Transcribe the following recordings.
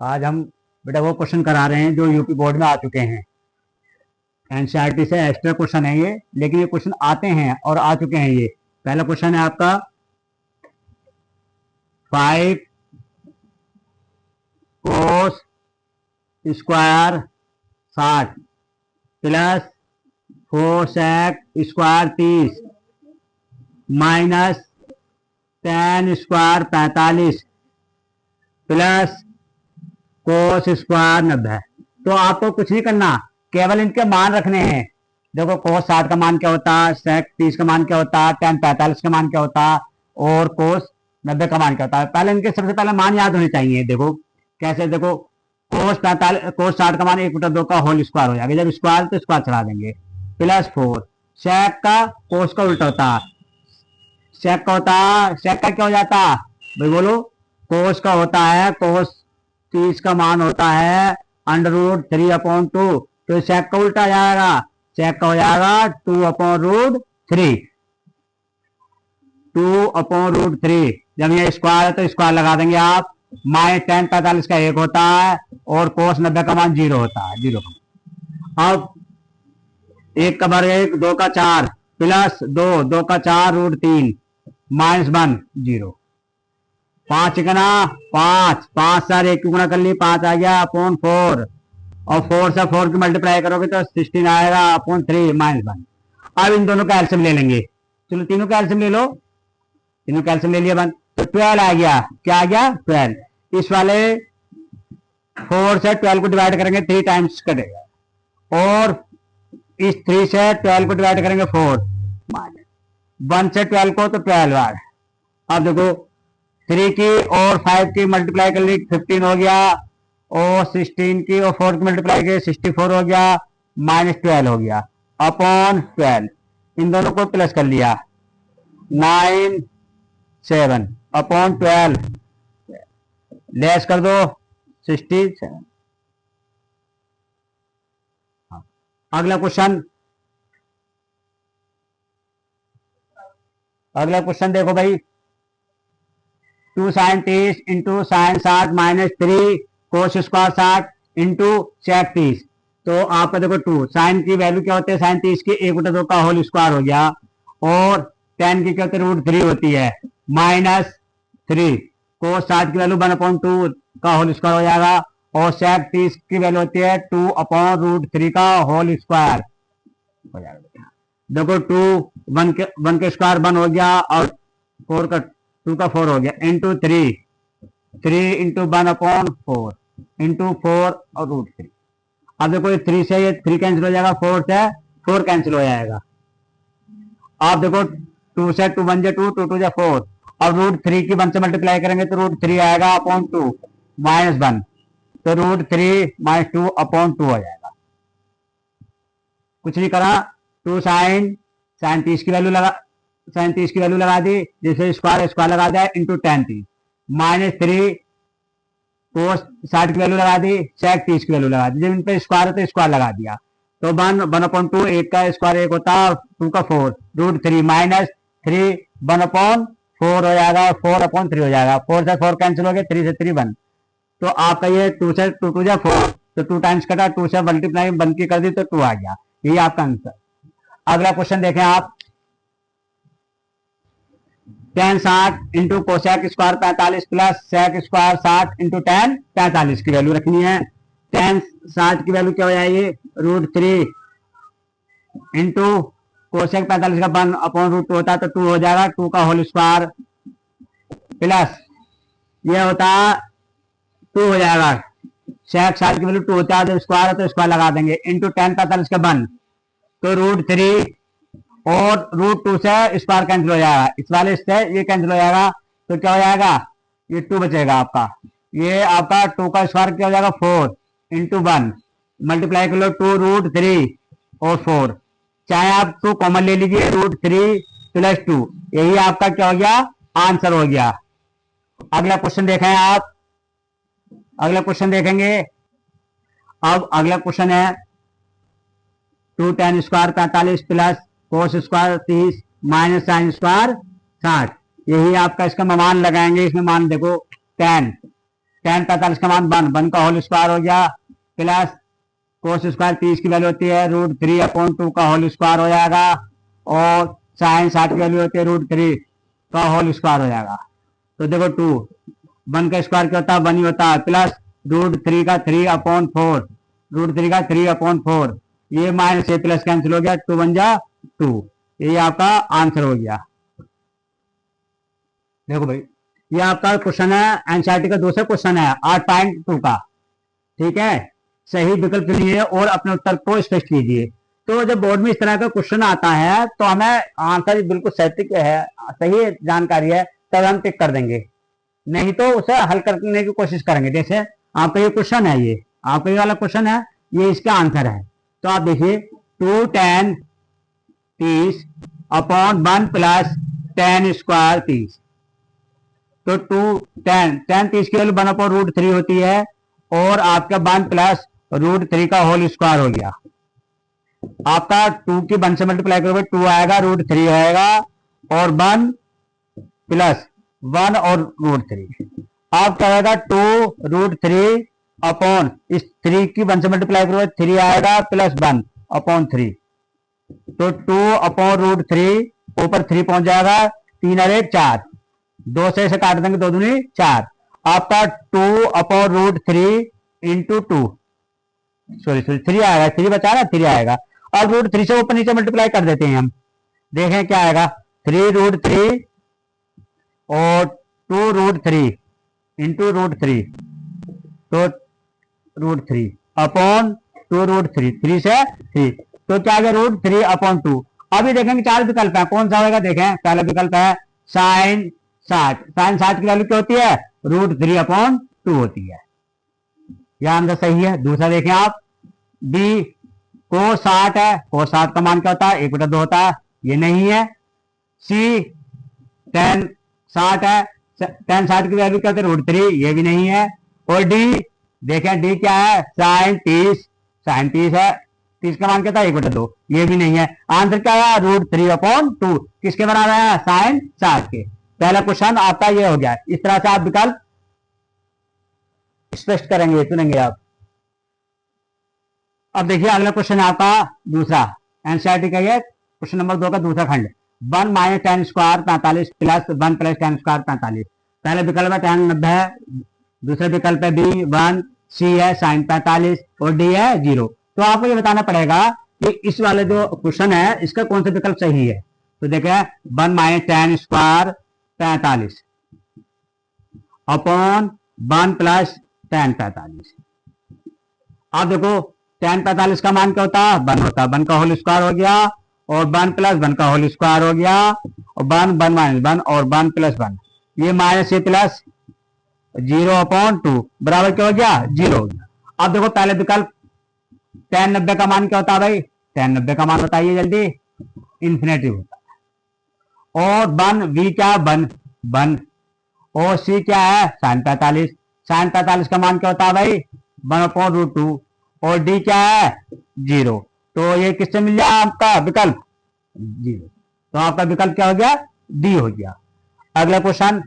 आज हम बेटा वो क्वेश्चन करा रहे हैं जो यूपी बोर्ड में आ चुके हैं। एनसीईआरटी से एक्स्ट्रा क्वेश्चन है ये, लेकिन ये क्वेश्चन आते हैं और आ चुके हैं। ये पहला क्वेश्चन है आपका 5 cos square 60 plus 4 sec square 30 minus 10 square 45 plus cos square 90। तो आपको कुछ नहीं करना, केवल इनके मान रखने हैं। देखो कोस 60 का मान क्या होता है, सेक 30 का मान क्या होता है, tan 45 का मान क्या होता है और कोस 90 का मान क्या होता है। पहले इनके सबसे पहले मान याद होने चाहिए। देखो कैसे, देखो कोस 60 का मान 1/2 का होल स्क्वायर हो जाएगा। जब स्क्वायर तो स्क्वायर चढ़ा देंगे, प्लस 4 सेक का कोस का उल्टा होता है। सेक का होता है, सेक का क्या हो जाता है भाई बोलो, कोस का होता है, कोस 30 का मान होता है √3/2। तो सेक का उल्टा आ जाएगा, सेक का हो जाएगा 2/√3। 2/√3। जब ये स्क्वायर है तो स्क्वायर लगा देंगे आप। माइनस tan 45 का 1 होता है और कोस 90 का मान 0 होता है, 0 का। अब 1 का वर्ग 1, 2 का 4 प्लस 2, 2 का 4√3 -1 0। 5 गुना 5, 5 4 1 की गुणा कर ली, 5 आ गया अपॉन 4 और 4 से 4 की मल्टीप्लाई करोगे तो 16 आएगा अपॉन 3 -1। अब इन दोनों का एलसीएम ले लेंगे। चलो तीनों का एलसीएम ले लो, तीनों का एलसीएम ले लिया बन, तो 12 आ गया। क्या आ गया 12। इस वाले 4 से 12 को डिवाइड करेंगे 3 टाइम्स कटेगा और इस 3 से 12 को डिवाइड करेंगे 4, 1 से 12 को तो 12 बार। अब देखो 3 की और 5 की मल्टीप्लाई कर ली 15 हो गया और 16 की और 4 की मल्टीप्लाई की 64 हो गया, -12 हो गया अपॉन 12। इन दोनों को प्लस कर लिया 9 7 अपॉन 12, लेस कर दो 67। अगला क्वेश्चन, अगला क्वेश्चन देखो भाई, 2 sin 30 into sine 60 -3 cos square 60 into sec 30। तो आपका देखो 2 साइन की वैल्यू क्या होती है, साइन 30 की 1/2 का होल स्क्वायर हो गया और tan की क्या होती है √3 होती है -3 कोस 60 की वैल्यू 1/2 का होल स्क्वायर हो जाएगा और सेक 30 की वैल्यू होती है 2/√3 का होल स्क्वायर हो जाएगा। देखो 2 1 के स्क्वायर 1 हो गया और 4 का 2 का 4 हो गया इंटू 3 इंटू 1/4 इंटू 4 और √3। अब देखो ये 3 से ये 3 कैंसिल हो जाएगा, 4 से 4 कैंसिल हो जाएगा। अब देखो 2 से 2 1 2, 2 2 4 और √3 की 1 से मल्टीप्लाई करेंगे तो √3 आएगा अपॉन 2 -1, तो √3 -2 अपॉन 2 हो जाएगा। कुछ नहीं करा, 2 साइन 30 की वैल्यू लगा, साइन 30 की वैल्यू लगा दी, जैसे स्क्वायर लगा दिया इंटू tan 30 -3 कोस 60 की वैल्यू लगा दी, सेक 30 की वैल्यू लगा दी। जब इन पे स्क्वायर है तो स्क्वायर लगा दिया, तो 1/2 1 का स्क्वायर 1 होता है, 2 का 4 √3 -3 1/4 हो जाएगा, 4/3 हो जाएगा। 4 से 4 कैंसिल हो गया, 3 से 3 1। तो आपका ये 2 से 2 2 4, तो 2 टाइम्स कटा, 2 से मल्टीप्लाई 1 की कर दी तो 2 आ गया। यही आपका आंसर। अगला क्वेश्चन देखें आप, tan 60 into cosec square 45 plus sec square 60 into tan 45 की वैल्यू रखनी है। tan 60 की वैल्यू क्या हो जाएगी √3 इंटू कोसेक 45 का 1/√2 होता है तो 2 हो जाएगा, 2 का होल स्क्वायर प्लस ये होता 2 हो जाएगा, सेक 60 की वैल्यू 2 होता है, जब स्क्वायर है तो स्क्वायर लगा देंगे इंटू tan 45 का 1, तो √3 और √2 से स्क्वायर कैंसिल हो जाएगा, इस वाले से ये कैंसिल हो जाएगा, तो क्या हो जाएगा ये 2 बचेगा आपका। ये आपका 2 का स्क्वायर क्या हो जाएगा 4 इंटू 1 मल्टीप्लाई कर लो 2 √3 और 4, चाहे आप 2 कॉमन ले लीजिए, √3 + 2, यही आपका क्या हो गया आंसर हो गया। अगला क्वेश्चन देखें आप, अगला क्वेश्चन देखेंगे। अब अगला क्वेश्चन है 2 tan square 45 plus cos square 30 minus sine square 60। यही आपका इसका मान लगाएंगे। इसमें मान देखो tan tan 45 का मान 1 का होल स्क्वायर हो गया, प्लस कोस स्क्वायर 30 की वैल्यू होती है √3/2 का होल स्क्वायर हो जाएगा, और साइन 60 की वैल्यू होती है √3 का होल स्क्वायर हो जाएगा। तो देखो 2 1 का स्क्वायर क्या होता है, 1 ही होता है, प्लस √3 का 3/4, √3 का 3/4, ये माइनस ए प्लस कैंसिल हो गया, 2 बन जा 2, ये आपका आंसर हो गया। देखो भाई ये आपका क्वेश्चन है, एनसीईआरटी का दूसरा क्वेश्चन है 8.2 का, ठीक है। सही विकल्प चुनिए और अपने उत्तर को स्पष्ट कीजिए। तो जब बोर्ड में इस तरह का क्वेश्चन आता है तो हमें आंसर बिल्कुल सटीक है, सही जानकारी है, तब हम टिक कर देंगे, नहीं तो उसे हल करने की कोशिश करेंगे। जैसे आपका ये क्वेश्चन है, ये आपका ये वाला क्वेश्चन है, ये इसका आंसर है। तो आप देखिए 2 tan 30/1 प्लस tan स्क्वायर 30, तो 2 tan 30 की वैल्यू 1/√3 होती है, और आपका 1 प्लस √3 का होल स्क्वायर हो गया। आपका 2 की 1 से मल्टीप्लाई करोगे 2 आएगा, √3 आएगा, और 1 प्लस 1 और √3, आप क्या आएगा 2√3 अपॉन इस 3 की 1 से मल्टीप्लाई करोगे 3 आएगा, प्लस 1/3, तो 2/√3 ऊपर 3 पहुंच जाएगा, 3 अरे 4, 2 से इसे काट देंगे, 2 दूनी 4, आपका 2/√3 इंटू 2, सॉरी 3 आएगा, 3 बचा ना, 3 आएगा। अब √3 से ऊपर नीचे मल्टीप्लाई कर देते हैं हम, देखें क्या आएगा, 3√3 और 2√3 इंटू √3, तो √3 अपॉन 2√3, 3 से 3, तो क्या आ गया √3/2। अभी देखेंगे 4 विकल्प है, कौन सा होगा, देखें पहला विकल्प है साइन 60, साइन 60 की वैल्यू क्या होती है, √3/2 होती है, यह आंसर सही है। दूसरा देखें आप, बी कोस 60 है, कोस 60 का मान क्या होता है, 1/2 होता है, ये नहीं है। सी tan 60 है, tan 60 की वैल्यू क्या होती है, √3, ये भी नहीं है। और डी देखें, डी क्या है, साइन 30 है, 30 का मान क्या था, 1/2, ये भी नहीं है। आंसर क्या है, √3/2, किसके बराबर है, साइन 60 के। पहला क्वेश्चन आपका ये हो गया। इस तरह से आप विकल्प स्पष्ट करेंगे, चुनेंगे आप। अब देखिए अगला क्वेश्चन है आपका दूसरा, एनसीईआरटी का ये क्वेश्चन नंबर 2 का दूसरा खंड, 1 minus tan square 45 plus 1 plus tan square 45। पहला विकल्प है tan 90 है, दूसरा विकल्प है बी 1, सी है साइन 45, और डी है 0। तो आपको ये बताना पड़ेगा कि इस वाले जो क्वेश्चन है इसका कौन सा विकल्प सही है। तो देखिए 1 minus tan square 45 upon 1 plus tan 45। आप देखो tan 45 का मान क्या होता है, 1 होता है, 1 का होल स्क्वायर हो गया, और 1 प्लस 1 का होल स्क्वायर हो गया, और 1 1 माइनस 1 और 1 प्लस 1, ये माइनस ए प्लस 0/2 बराबर क्या हो गया, 0 हो गया। अब देखो पहले विकल्प tan 90 का मान क्या होता है भाई, tan 90 का मान बताइए जल्दी, इन्फिनेटिव होता है। और 1 v क्या है, 1, और सी क्या है, साइन 45, साइन 45 का मान क्या होता है भाई, 1/√2, और डी क्या है, 0। तो ये किससे मिल गया आपका विकल्प, 0। तो आपका विकल्प क्या हो गया, डी हो गया। अगला क्वेश्चन,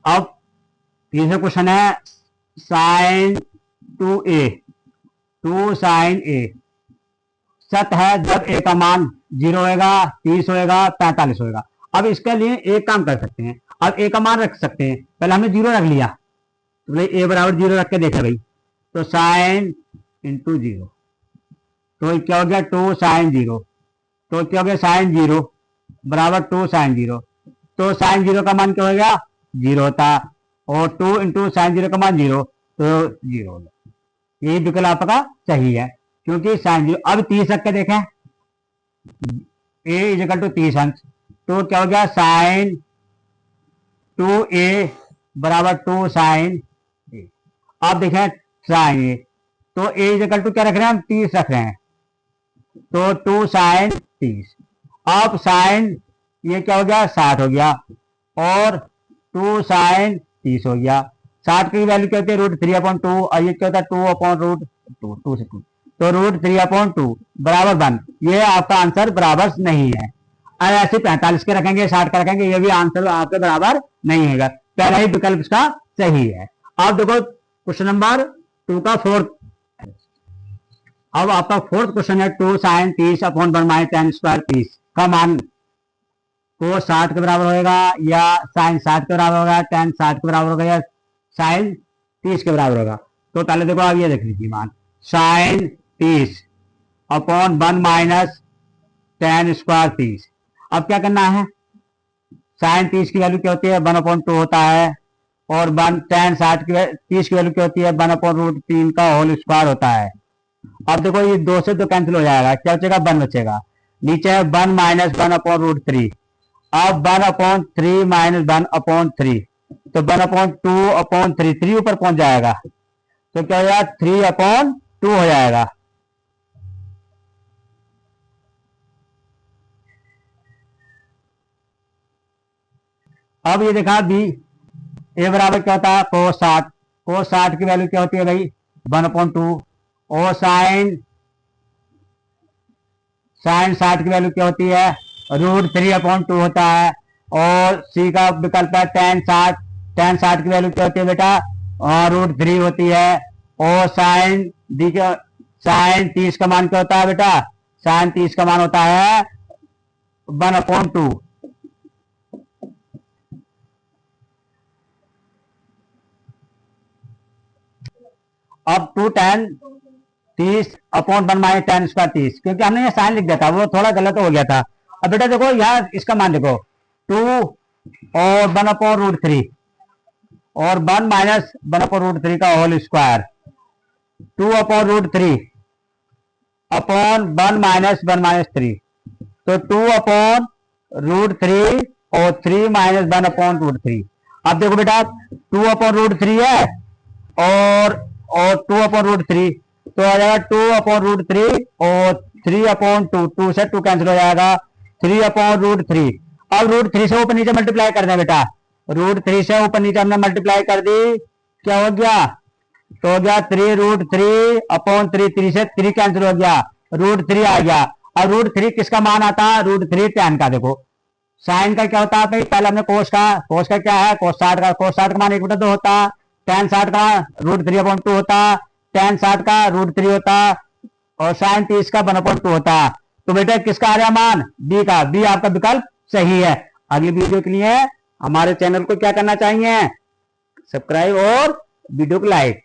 अब तीसरा क्वेश्चन है साइन 2a, 2 साइन a सत्य है जब a का मान 0 होगा, 30 होगा, 45 होगा। अब इसके लिए एक काम कर सकते हैं, अब a का मान रख सकते हैं, पहले हमने 0 रख लिया, तो भाई a बराबर 0 रख के देखा भाई, तो साइन इंटू 0, तो क्या हो गया 2 साइन 0, तो क्या हो गया साइन 0 बराबर 2 साइन 0, तो साइन 0 का मान क्या हो गया, 0 होता, और 2 इंटू साइन 0 का मान 0, तो 0 हो गया। यही विकल्प आपका सही है, क्योंकि साइन 0। अब 30 रख के देखें, a इज इक्वल टू 30 अंश, तो क्या हो गया साइन 2a बराबर 2 साइन a। अब देखें साइन a, तो a इज इक्वल टू क्या रख रहे हैं हम, 30 रख रहे हैं, तो 2 साइन 30। अब साइन ये क्या हो गया 60 हो गया, और 2 साइन 30 हो गया। 60 की वैल्यू क्या होती है, √3/2, और ये क्या होता है 2/√2, 2 से 2, तो √3/2 बराबर 1। ये आपका आंसर बराबर नहीं है। अब ऐसे 45 के रखेंगे, 60 का रखेंगे, ये भी आंसर आपके बराबर नहीं है, पहला ही विकल्प इसका सही है। अब देखो क्वेश्चन नंबर 2 का फोर्थ, अब आपका फोर्थ क्वेश्चन है 2 sin 30 upon 1 minus tan square 30 का मान कोस 60 के बराबर होगा या साइन 60 के बराबर होगा, tan 60 के बराबर होगा या साइन 30 के बराबर होगा। तो पहले देखो आप ये देख लीजिए मान sine 30 upon 1 minus tan square 30। अब क्या करना है, साइन 30 की वैल्यू क्या होती है 1/2 होता है, और tan 30 की वैल्यू क्या होती है 1/√3 का होल स्क्वायर होता है। अब देखो ये 2 से 2 कैंसिल हो जाएगा, क्या बचेगा 1 बचेगा, नीचे है 1 माइनस 1/√3। अब 1/3 माइनस 1/3 तो 1/2/3, 3 ऊपर पहुंच जाएगा तो क्या हो जाएगा 3/2 हो जाएगा। अब ये देखा बी ए बराबर क्या होता है कोस 60, कोस 60 की वैल्यू क्या होती है भाई 1/2, और साइन 60 की वैल्यू क्या होती है √3/2 होता है, और सी का विकल्प है tan 60 की वैल्यू क्या होती है बेटा √3 होती है, और साइन 30 का मान क्या होता है बेटा, साइन 30 का मान होता है 1/2। अब 2 tan 30 upon 1 minus tan square 30, क्योंकि हमने ये साइन लिख दिया था वो थोड़ा गलत हो गया था। अब बेटा देखो यहाँ इसका मान देखो 2 और 1/√3 और 1 माइनस 1/√3 का होल स्क्वायर, 2/√3 अपॉन 1 माइनस 3, तो 2/√3 और 3 माइनस 1/√3। अब देखो बेटा 2/√3 है और 2/√3 तो आ जाएगा 2/√3 और 3/2, 2 से 2 कैंसिल हो जाएगा 3/√3। अब √3 से ऊपर नीचे मल्टीप्लाई कर दें बेटा, √3 से ऊपर नीचे हमने मल्टीप्लाई कर दी, क्या हो गया तो हो गया 3√3/3, 3 से 3 कैंसिल हो गया, √3 आ गया। अब √3 किसका मान आता है √3 tan का। देखो साइन का क्या होता है भाई, पहले हमने कोस का क्या है कोस 60 का मान 1/2 होता, tan 60 का √3/2 होता, tan 60 का √3 होता, और साइन 30 का 1/2 होता। तो बेटा किसका आ रहा मान बी का, बी आपका विकल्प सही है। अगली वीडियो के लिए हमारे चैनल को क्या करना चाहिए सब्सक्राइब और वीडियो को लाइक।